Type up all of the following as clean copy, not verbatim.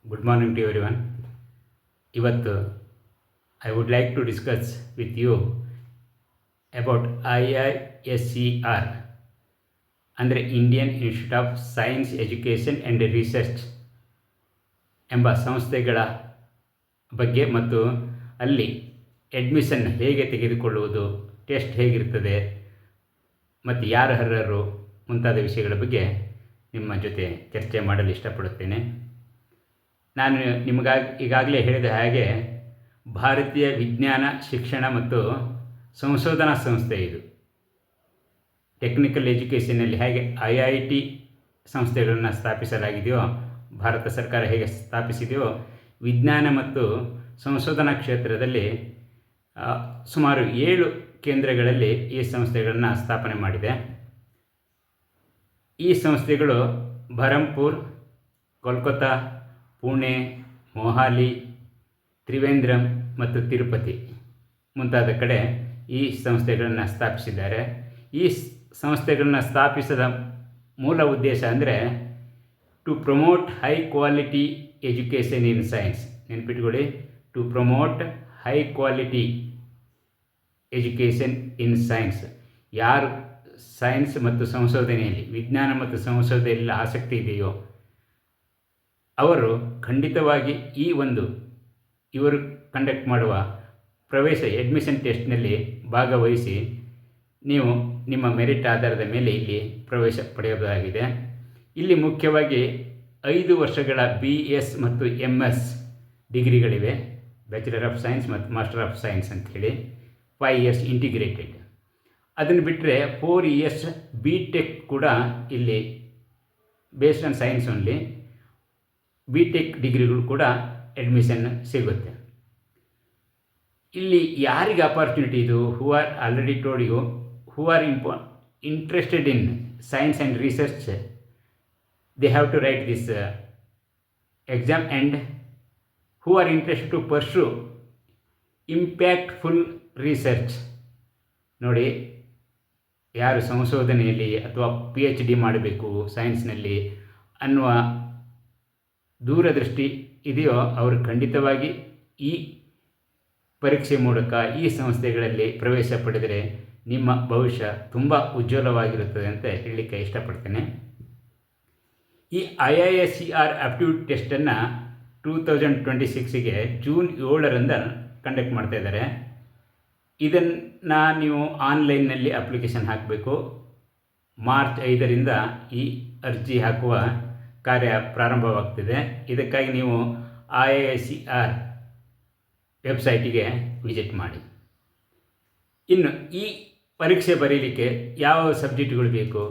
Good morning to everyone. ಇವತ್ತು I would like to discuss with you about IISER ಅಂದರೆ Indian institute of science education and research ಎಂಬ ಸಂಸ್ಥೆಗಳ ಬಗ್ಗೆ ಮತ್ತು ಅಲ್ಲಿ ಅಡ್ಮಿಷನ್ ಹೇಗೆ ತೆಗೆದುಕೊಳ್ಳುವುದು, ಟೆಸ್ಟ್ ಹೇಗಿರ್ತದೆ ಮತ್ತು ಯಾರು ಅರ್ಹರು ಮುಂತಾದ ವಿಷಯಗಳ ಬಗ್ಗೆ ನಿಮ್ಮ ಜೊತೆ ಚರ್ಚೆ ಮಾಡಲು ಇಷ್ಟಪಡುತ್ತೇನೆ. ನಾನು ಈಗಾಗಲೇ ಹೇಳಿದ ಹಾಗೆ ಭಾರತೀಯ ವಿಜ್ಞಾನ ಶಿಕ್ಷಣ ಮತ್ತು ಸಂಶೋಧನಾ ಸಂಸ್ಥೆ ಇದು. ಟೆಕ್ನಿಕಲ್ ಎಜುಕೇಷನಲ್ಲಿ ಹೇಗೆ IIT ಸಂಸ್ಥೆಗಳನ್ನು ಸ್ಥಾಪಿಸಲಾಗಿದೆಯೋ, ಭಾರತ ಸರ್ಕಾರ ಹೇಗೆ ಸ್ಥಾಪಿಸಿದೆಯೋ, ವಿಜ್ಞಾನ ಮತ್ತು ಸಂಶೋಧನಾ ಕ್ಷೇತ್ರದಲ್ಲಿ ಸುಮಾರು 7 ಕೇಂದ್ರಗಳಲ್ಲಿ ಈ ಸಂಸ್ಥೆಗಳನ್ನು ಸ್ಥಾಪನೆ ಮಾಡಿದೆ. ಈ ಸಂಸ್ಥೆಗಳು ಬಹರಂಪುರ್, ಕೋಲ್ಕತ್ತಾ, ಪುಣೆ, ಮೊಹಾಲಿ, ತ್ರಿವೇಂದ್ರಂ ಮತ್ತು ತಿರುಪತಿ ಮುಂತಾದ ಕಡೆ ಈ ಸಂಸ್ಥೆಗಳನ್ನು ಸ್ಥಾಪಿಸಿದ್ದಾರೆ. ಈ ಸಂಸ್ಥೆಗಳನ್ನು ಸ್ಥಾಪಿಸಿದ ಮೂಲ ಉದ್ದೇಶ ಅಂದರೆ to promote high quality education in science. ನೆನಪಿಟ್ಕೊಳ್ಳಿ, to promote high quality education in science. ಯಾರು ಸೈನ್ಸ್ ಮತ್ತು ಸಂಶೋಧನೆಯಲ್ಲಿ, ವಿಜ್ಞಾನ ಮತ್ತು ಸಂಶೋಧನೆಯಲ್ಲಿ ಆಸಕ್ತಿ ಇದೆಯೋ ಅವರು ಖಂಡಿತವಾಗಿ ಇವರು ಕಂಡಕ್ಟ್ ಮಾಡುವ ಪ್ರವೇಶ ಅಡ್ಮಿಷನ್ ಟೆಸ್ಟ್ನಲ್ಲಿ ಭಾಗವಹಿಸಿ ನೀವು ನಿಮ್ಮ ಮೆರಿಟ್ ಆಧಾರದ ಮೇಲೆ ಇಲ್ಲಿ ಪ್ರವೇಶ ಪಡೆಯಬಹುದಾಗಿದೆ. ಇಲ್ಲಿ ಮುಖ್ಯವಾಗಿ 5 ವರ್ಷಗಳ BS ಮತ್ತು MS ಡಿಗ್ರಿಗಳಿವೆ, ಬ್ಯಾಚುಲರ್ ಆಫ್ ಸೈನ್ಸ್ ಮತ್ತು ಮಾಸ್ಟರ್ ಆಫ್ ಸೈನ್ಸ್ ಅಂಥೇಳಿ. 5 ಇಯರ್ಸ್ ಇಂಟಿಗ್ರೇಟೆಡ್. ಅದನ್ನು ಬಿಟ್ಟರೆ 4 ಇಯರ್ಸ್ BTech ಕೂಡ ಇಲ್ಲಿ based on science only. BTech ಡಿಗ್ರಿಗಳು ಕೂಡ ಅಡ್ಮಿಷನ್ ಸಿಗುತ್ತೆ. ಇಲ್ಲಿ ಯಾರಿಗೆ ಅಪಾರ್ಚುನಿಟಿ ಇದು? Who are already told you, who are interested in science and research, they have to write this exam. And who are interested to pursue impactful research. ನೋಡಿ, ಯಾರು ಸಂಶೋಧನೆಯಲ್ಲಿ ಅಥವಾ PhD ಮಾಡಬೇಕು ಸೈನ್ಸ್ನಲ್ಲಿ ಅನ್ನುವ ದೂರದೃಷ್ಟಿ ಇದೆಯೋ ಅವರು ಖಂಡಿತವಾಗಿ ಈ ಪರೀಕ್ಷೆ ಮೂಲಕ ಈ ಸಂಸ್ಥೆಗಳಲ್ಲಿ ಪ್ರವೇಶ ಪಡೆದರೆ ನಿಮ್ಮ ಭವಿಷ್ಯ ತುಂಬ ಉಜ್ವಲವಾಗಿರುತ್ತದೆ ಅಂತ ಹೇಳಲಿಕ್ಕೆ ಇಷ್ಟಪಡ್ತೇನೆ. ಈ IISER ಆಪ್ಟಿಟ್ಯೂಡ್ ಟೆಸ್ಟನ್ನು 2026ಗೆ ಜೂನ್ 7ರಂದು ಕಂಡಕ್ಟ್ ಮಾಡ್ತಾಯಿದ್ದಾರೆ. ಇದನ್ನು ನೀವು ಆನ್ಲೈನ್ನಲ್ಲಿ ಅಪ್ಲಿಕೇಶನ್ ಹಾಕಬೇಕು. ಮಾರ್ಚ್ 5ರಿಂದ ಈ ಅರ್ಜಿ ಹಾಕುವ ಕಾರ್ಯ ಪ್ರಾರಂಭವಾಗ್ತಿದೆ. ಇದಕ್ಕಾಗಿ ನೀವು IISER ವೆಬ್ಸೈಟಿಗೆ ವಿಸಿಟ್ ಮಾಡಿ. ಇನ್ನು ಈ ಪರೀಕ್ಷೆ ಬರೀಲಿಕ್ಕೆ ಯಾವ ಸಬ್ಜೆಕ್ಟ್ಗಳು ಬೇಕು?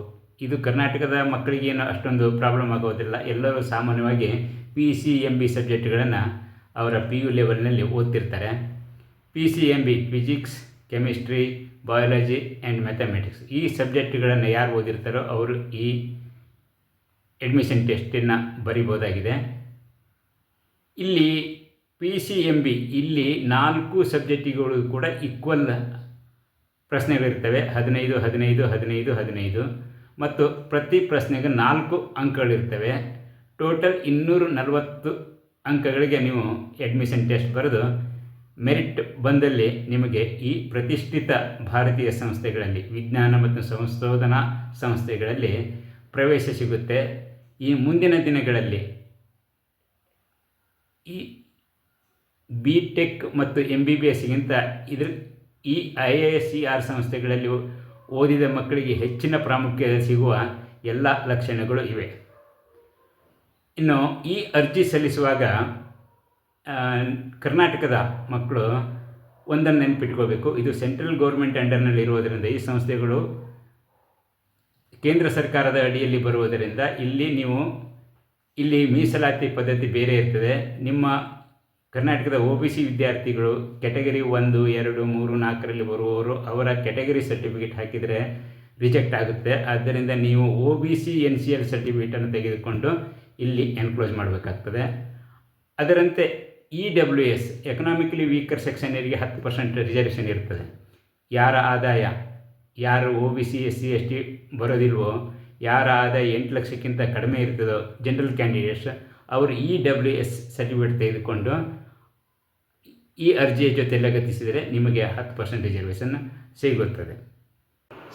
ಇದು ಕರ್ನಾಟಕದ ಮಕ್ಕಳಿಗೇನು ಅಷ್ಟೊಂದು ಪ್ರಾಬ್ಲಮ್ ಆಗೋದಿಲ್ಲ. ಎಲ್ಲರೂ ಸಾಮಾನ್ಯವಾಗಿ PCMB ಸಬ್ಜೆಕ್ಟ್ಗಳನ್ನು ಅವರ PU ಲೆವೆಲ್ನಲ್ಲಿ ಓದ್ತಿರ್ತಾರೆ. PCMB physics, chemistry, biology and mathematics ಈ ಸಬ್ಜೆಕ್ಟ್ಗಳನ್ನು ಯಾರು ಓದಿರ್ತಾರೋ ಅವರು ಈ ಅಡ್ಮಿಷನ್ ಟೆಸ್ಟನ್ನು ಬರಿಬೋದಾಗಿದೆ. ಇಲ್ಲಿ PCMB ಇಲ್ಲಿ 4 ಸಬ್ಜೆಕ್ಟಿಗಳು ಕೂಡ ಈಕ್ವಲ್ ಪ್ರಶ್ನೆಗಳಿರ್ತವೆ. 15, 15, 15, 15 ಮತ್ತು ಪ್ರತಿ ಪ್ರಶ್ನೆಗೆ 4 ಅಂಕಗಳಿರ್ತವೆ. ಟೋಟಲ್ 240 ಅಂಕಗಳಿಗೆ ನೀವು ಅಡ್ಮಿಷನ್ ಟೆಸ್ಟ್ ಬರೆದು ಮೆರಿಟ್ ಬಂದಲ್ಲಿ ನಿಮಗೆ ಈ ಪ್ರತಿಷ್ಠಿತ ಭಾರತೀಯ ಸಂಸ್ಥೆಗಳಲ್ಲಿ, ವಿಜ್ಞಾನ ಮತ್ತು ಸಂಶೋಧನಾ ಸಂಸ್ಥೆಗಳಲ್ಲಿ ಪ್ರವೇಶ ಸಿಗುತ್ತೆ. ಈ ಮುಂದಿನ ದಿನಗಳಲ್ಲಿ ಈ BTech ಮತ್ತು MBBSಗಿಂತ ಈ IISER ಸಂಸ್ಥೆಗಳಲ್ಲಿ ಓದಿದ ಮಕ್ಕಳಿಗೆ ಹೆಚ್ಚಿನ ಪ್ರಾಮುಖ್ಯತೆ ಸಿಗುವ ಎಲ್ಲ ಲಕ್ಷಣಗಳು ಇವೆ. ಇನ್ನು ಈ ಅರ್ಜಿ ಸಲ್ಲಿಸುವಾಗ ಕರ್ನಾಟಕದ ಮಕ್ಕಳು ಒಂದನ್ನು ನೆನಪಿಟ್ಕೋಬೇಕು, ಇದು ಸೆಂಟ್ರಲ್ ಗೌರ್ಮೆಂಟ್ ಅಂಡರ್ನಲ್ಲಿ ಇರುವುದರಿಂದ, ಈ ಸಂಸ್ಥೆಗಳು ಕೇಂದ್ರ ಸರ್ಕಾರದ ಅಡಿಯಲ್ಲಿ ಬರುವುದರಿಂದ ಇಲ್ಲಿ ಮೀಸಲಾತಿ ಪದ್ಧತಿ ಬೇರೆ ಇರ್ತದೆ. ನಿಮ್ಮ ಕರ್ನಾಟಕದ OBC ವಿದ್ಯಾರ್ಥಿಗಳು ಕ್ಯಾಟಗರಿ 1, 2, 3, 4ರಲ್ಲಿ ಬರುವವರು ಅವರ ಕ್ಯಾಟಗರಿ ಸರ್ಟಿಫಿಕೇಟ್ ಹಾಕಿದರೆ ರಿಜೆಕ್ಟ್ ಆಗುತ್ತೆ. ಆದ್ದರಿಂದ ನೀವು OBC NCL ಸರ್ಟಿಫಿಕೇಟನ್ನು ತೆಗೆದುಕೊಂಡು ಇಲ್ಲಿ ಎನ್ಕ್ಲೋಸ್ ಮಾಡಬೇಕಾಗ್ತದೆ. ಅದರಂತೆ EWS ಎಕನಾಮಿಕಲಿ ವೀಕರ್ ಸೆಕ್ಷನರಿಗೆ 10% ರಿಸರ್ವೇಷನ್ ಇರ್ತದೆ. ಯಾರ ಆದಾಯ, ಯಾರು OBC SC ST ಬರೋದಿಲ್ವೋ, ಯಾರ ಆದಾಯ 8 ಲಕ್ಷಕ್ಕಿಂತ ಕಡಿಮೆ ಇರ್ತದೋ ಜನರಲ್ ಕ್ಯಾಂಡಿಡೇಟ್ಸ್ ಅವರು EWS ಸರ್ಟಿಫಿಕೇಟ್ ತೆಗೆದುಕೊಂಡು ಈ ಅರ್ಜಿಯ ಜೊತೆ ಲಗತ್ತಿಸಿದರೆ ನಿಮಗೆ 10% ರಿಸರ್ವೇಷನ್ ಸಿಗುತ್ತದೆ.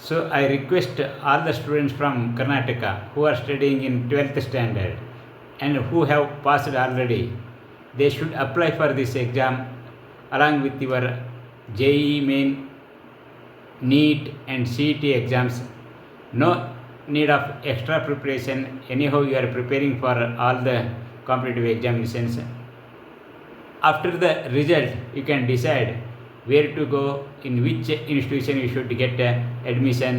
So I request all the students from Karnataka who are studying in 12th standard and who have passed already, they should apply for this exam along with your JEE main, NEET and CET exams. No need of extra preparation, anyhow you are preparing for all the competitive examinations. After the result you can decide where to go, in which institution you should get admission.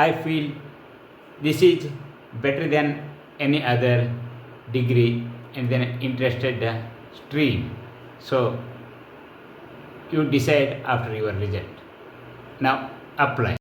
I feel this is better than any other degree and then interested stream. So you decide after your result. Now apply.